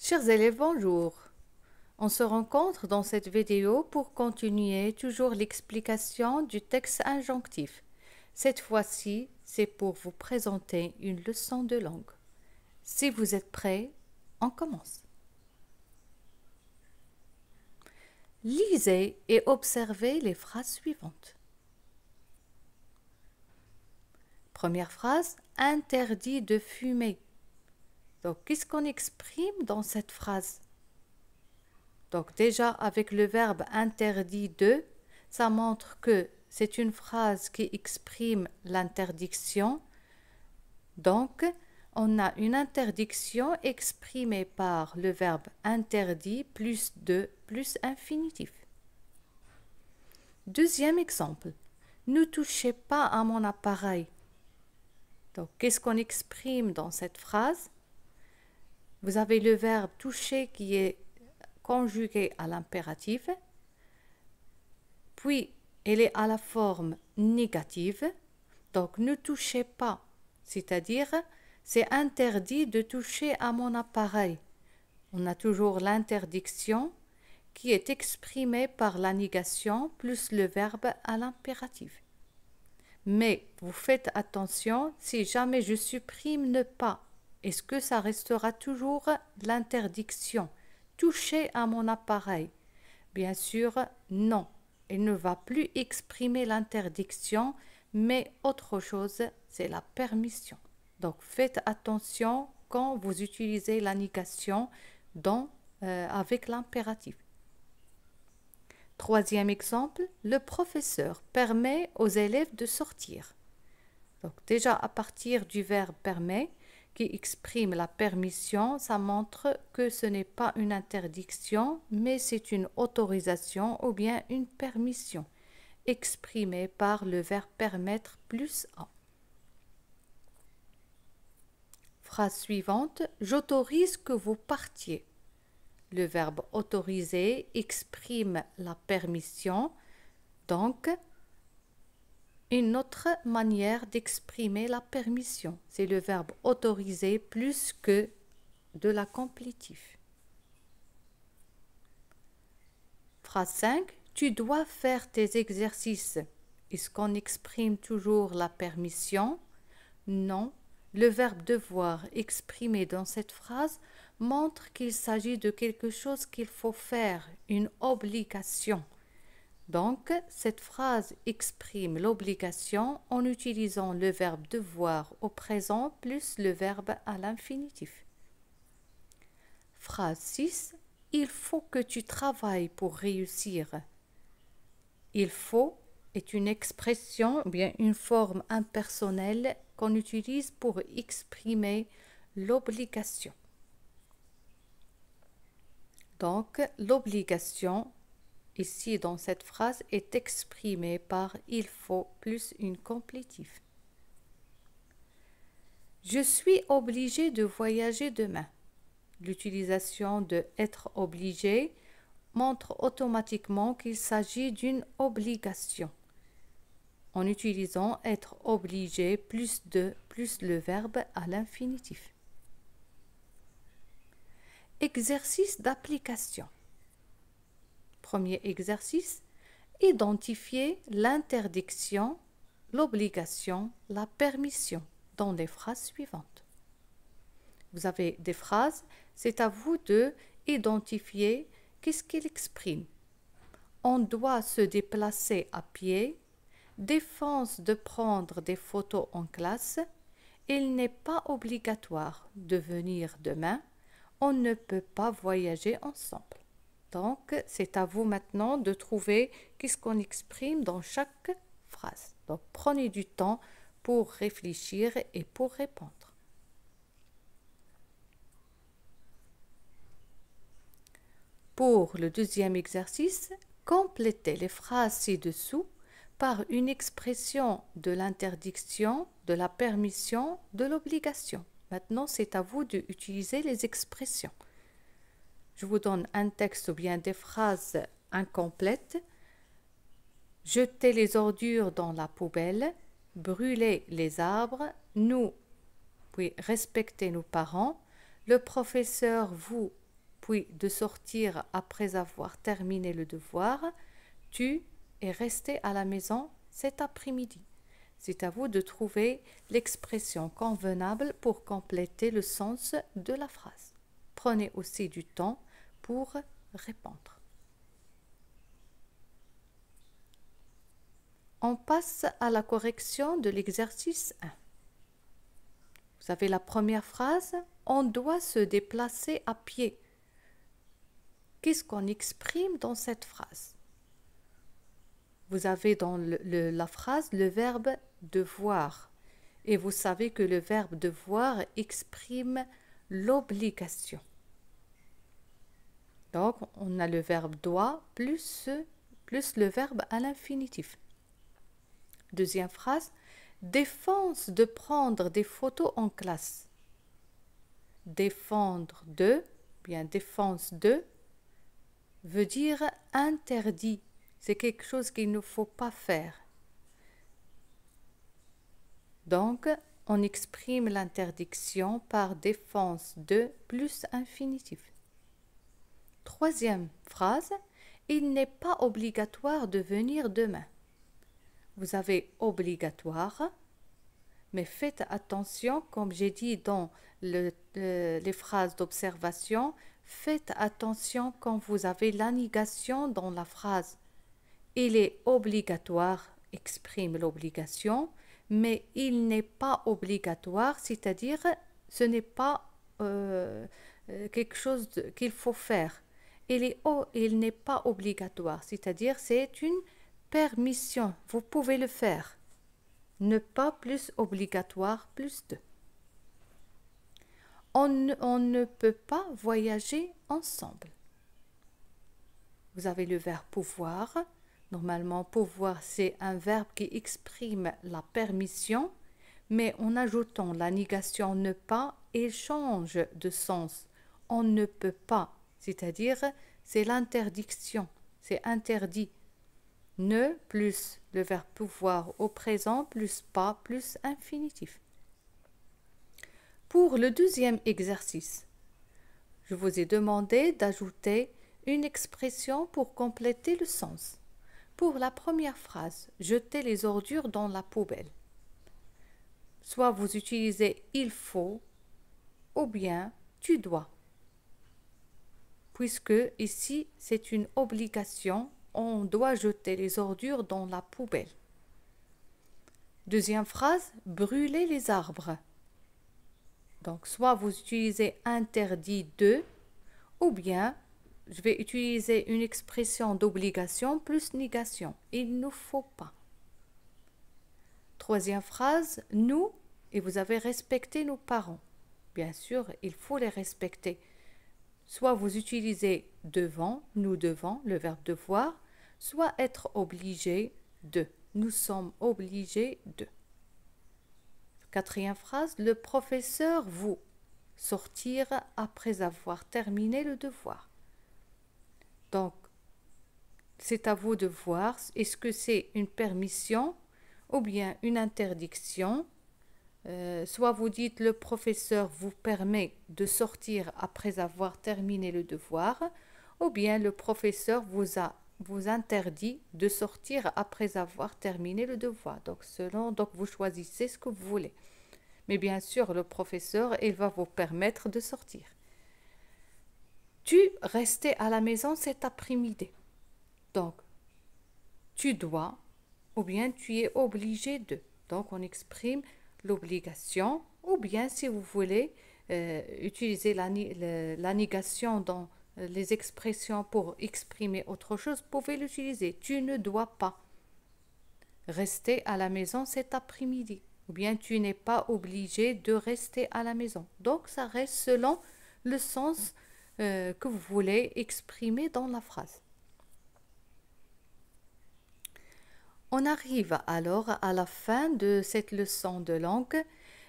Chers élèves, bonjour. On se rencontre dans cette vidéo pour continuer toujours l'explication du texte injonctif. Cette fois-ci, c'est pour vous présenter une leçon de langue. Si vous êtes prêts, on commence. Lisez et observez les phrases suivantes. Première phrase, interdit de fumer. Donc, qu'est-ce qu'on exprime dans cette phrase? Donc, déjà, avec le verbe interdit de, ça montre que c'est une phrase qui exprime l'interdiction. Donc, on a une interdiction exprimée par le verbe interdit plus de plus infinitif. Deuxième exemple, ne touchez pas à mon appareil. Donc, qu'est-ce qu'on exprime dans cette phrase? Vous avez le verbe toucher qui est conjugué à l'impératif, puis elle est à la forme négative, donc ne touchez pas, c'est-à-dire c'est interdit de toucher à mon appareil. On a toujours l'interdiction qui est exprimée par la négation plus le verbe à l'impératif. Mais vous faites attention, si jamais je supprime ne pas, est-ce que ça restera toujours l'interdiction? Toucher à mon appareil? Bien sûr, non. Il ne va plus exprimer l'interdiction, mais autre chose, c'est la permission. Donc, faites attention quand vous utilisez la négation avec l'impératif. Troisième exemple, le professeur permet aux élèves de sortir. Donc déjà à partir du verbe permet qui exprime la permission, ça montre que ce n'est pas une interdiction, mais c'est une autorisation ou bien une permission exprimée par le verbe permettre plus a. Phrase suivante, j'autorise que vous partiez. Le verbe autoriser exprime la permission, donc une autre manière d'exprimer la permission, c'est le verbe autoriser plus que de la complétif. Phrase 5, tu dois faire tes exercices. Est-ce qu'on exprime toujours la permission? Non. Le verbe devoir exprimé dans cette phrase montre qu'il s'agit de quelque chose qu'il faut faire, une obligation. Donc, cette phrase exprime l'obligation en utilisant le verbe devoir au présent plus le verbe à l'infinitif. Phrase 6. Il faut que tu travailles pour réussir. Il faut est une expression ou bien une forme impersonnelle qu'on utilise pour exprimer l'obligation. Donc, l'obligation ici dans cette phrase est exprimée par il faut plus une complétif. Je suis obligé de voyager demain. L'utilisation de être obligé montre automatiquement qu'il s'agit d'une obligation. En utilisant être obligé plus le verbe à l'infinitif. Exercice d'application. Premier exercice, identifier l'interdiction, l'obligation, la permission dans les phrases suivantes. Vous avez des phrases, c'est à vous de identifier qu'est-ce qu'il exprime. On doit se déplacer à pied, défense de prendre des photos en classe, il n'est pas obligatoire de venir demain, on ne peut pas voyager ensemble. Donc, c'est à vous maintenant de trouver qu'est-ce qu'on exprime dans chaque phrase. Donc, prenez du temps pour réfléchir et pour répondre. Pour le deuxième exercice, complétez les phrases ci-dessous par une expression de l'interdiction, de la permission, de l'obligation. Maintenant, c'est à vous d'utiliser les expressions. Je vous donne un texte ou bien des phrases incomplètes. Jetez les ordures dans la poubelle, brûlez les arbres, nous, puis respectez nos parents, le professeur vous puis de sortir après avoir terminé le devoir, tu es resté à la maison cet après-midi. C'est à vous de trouver l'expression convenable pour compléter le sens de la phrase. Prenez aussi du temps pour répondre. On passe à la correction de l'exercice 1. Vous avez la première phrase, on doit se déplacer à pied. Qu'est-ce qu'on exprime dans cette phrase? Vous avez dans la phrase le verbe devoir. Et vous savez que le verbe devoir exprime l'obligation. Donc, on a le verbe doit plus le verbe à l'infinitif. Deuxième phrase, défense de prendre des photos en classe. Défendre de, bien défense de, veut dire interdit. C'est quelque chose qu'il ne faut pas faire. Donc, on exprime l'interdiction par défense de plus infinitif. Troisième phrase, il n'est pas obligatoire de venir demain. Vous avez obligatoire, mais faites attention, comme j'ai dit dans les phrases d'observation, faites attention quand vous avez la négation dans la phrase. Il est obligatoire, exprime l'obligation, mais il n'est pas obligatoire, c'est-à-dire ce n'est pas quelque chose qu'il faut faire. Il n'est pas obligatoire, c'est-à-dire c'est une permission, vous pouvez le faire. Ne pas plus obligatoire, plus de. On ne peut pas voyager ensemble. Vous avez le verbe pouvoir. Normalement, pouvoir, c'est un verbe qui exprime la permission, mais en ajoutant la négation ne pas, il change de sens. On ne peut pas, c'est-à-dire c'est l'interdiction, c'est interdit. Ne plus le verbe pouvoir au présent plus pas plus infinitif. Pour le deuxième exercice, je vous ai demandé d'ajouter une expression pour compléter le sens. Pour la première phrase, jeter les ordures dans la poubelle. Soit vous utilisez il faut ou bien tu dois. Puisque ici c'est une obligation, on doit jeter les ordures dans la poubelle. Deuxième phrase, brûler les arbres. Donc soit vous utilisez interdit de ou bien je vais utiliser une expression d'obligation plus négation. Il ne faut pas. Troisième phrase, nous, et vous avez respecté nos parents. Bien sûr, il faut les respecter. Soit vous utilisez devant, nous devons, le verbe devoir, soit être obligé de. Nous sommes obligés de. Quatrième phrase, le professeur vous sortir après avoir terminé le devoir. Donc, c'est à vous de voir, est-ce que c'est une permission ou bien une interdiction. Soit vous dites le professeur vous permet de sortir après avoir terminé le devoir, ou bien le professeur vous interdit de sortir après avoir terminé le devoir. Donc vous choisissez ce que vous voulez. Mais bien sûr, le professeur, il va vous permettre de sortir. Tu restais à la maison cet après-midi. Donc, tu dois ou bien tu es obligé de. Donc, on exprime l'obligation ou bien si vous voulez utiliser la négation dans les expressions pour exprimer autre chose, vous pouvez l'utiliser. Tu ne dois pas rester à la maison cet après-midi ou bien tu n'es pas obligé de rester à la maison. Donc, ça reste selon le sens que vous voulez exprimer dans la phrase. On arrive alors à la fin de cette leçon de langue.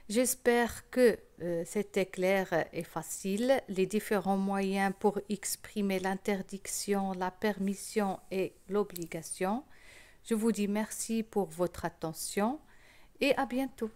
J'espère que c'était clair et facile. Les différents moyens pour exprimer l'interdiction, la permission et l'obligation. Je vous dis merci pour votre attention et à bientôt.